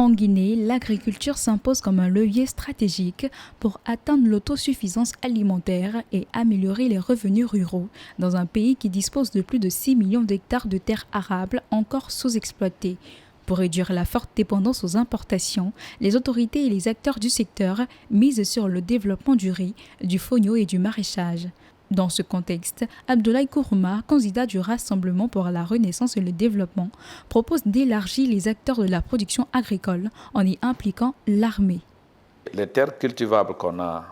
En Guinée, l'agriculture s'impose comme un levier stratégique pour atteindre l'autosuffisance alimentaire et améliorer les revenus ruraux dans un pays qui dispose de plus de 6 millions d'hectares de terres arables encore sous-exploitées. Pour réduire la forte dépendance aux importations, les autorités et les acteurs du secteur misent sur le développement du riz, du fonio et du maraîchage. Dans ce contexte, Abdoulaye Kourouma, candidat du Rassemblement pour la Renaissance et le Développement, propose d'élargir les acteurs de la production agricole en y impliquant l'armée. Les terres cultivables qu'on a,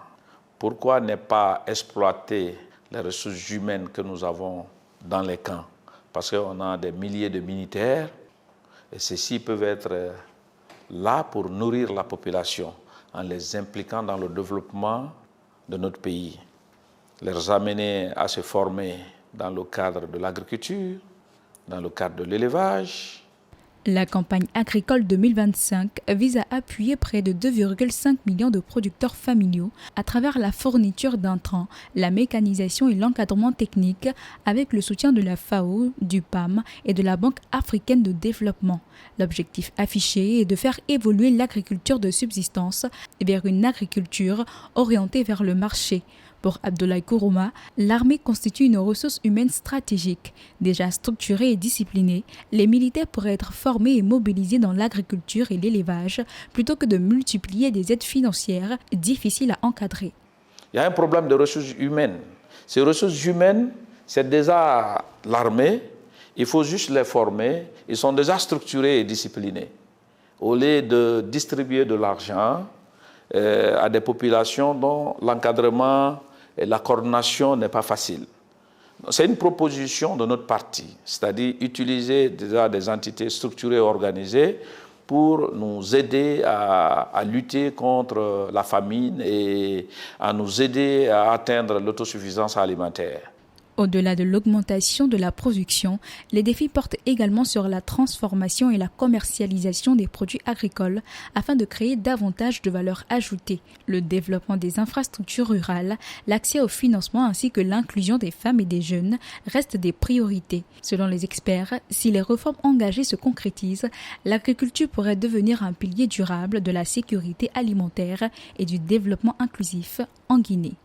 pourquoi ne pas exploiter les ressources humaines que nous avons dans les camps? Parce qu'on a des milliers de militaires et ceux-ci peuvent être là pour nourrir la population en les impliquant dans le développement de notre pays. Les amener à se former dans le cadre de l'agriculture, dans le cadre de l'élevage. La campagne agricole 2025 vise à appuyer près de 2,5 millions de producteurs familiaux à travers la fourniture d'intrants, la mécanisation et l'encadrement technique avec le soutien de la FAO, du PAM et de la Banque africaine de développement. L'objectif affiché est de faire évoluer l'agriculture de subsistance vers une agriculture orientée vers le marché. Pour Abdoulaye Kourouma, l'armée constitue une ressource humaine stratégique. Déjà structurée et disciplinée, les militaires pourraient être formés et mobilisés dans l'agriculture et l'élevage plutôt que de multiplier des aides financières difficiles à encadrer. Il y a un problème de ressources humaines. Ces ressources humaines, c'est déjà l'armée. Il faut juste les former. Ils sont déjà structurés et disciplinés. Au lieu de distribuer de l'argent à des populations dont l'encadrement et la coordination n'est pas facile. C'est une proposition de notre parti, c'est-à-dire utiliser déjà des entités structurées et organisées pour nous aider à lutter contre la famine et à nous aider à atteindre l'autosuffisance alimentaire. Au-delà de l'augmentation de la production, les défis portent également sur la transformation et la commercialisation des produits agricoles afin de créer davantage de valeur ajoutée. Le développement des infrastructures rurales, l'accès au financement ainsi que l'inclusion des femmes et des jeunes restent des priorités. Selon les experts, si les réformes engagées se concrétisent, l'agriculture pourrait devenir un pilier durable de la sécurité alimentaire et du développement inclusif en Guinée.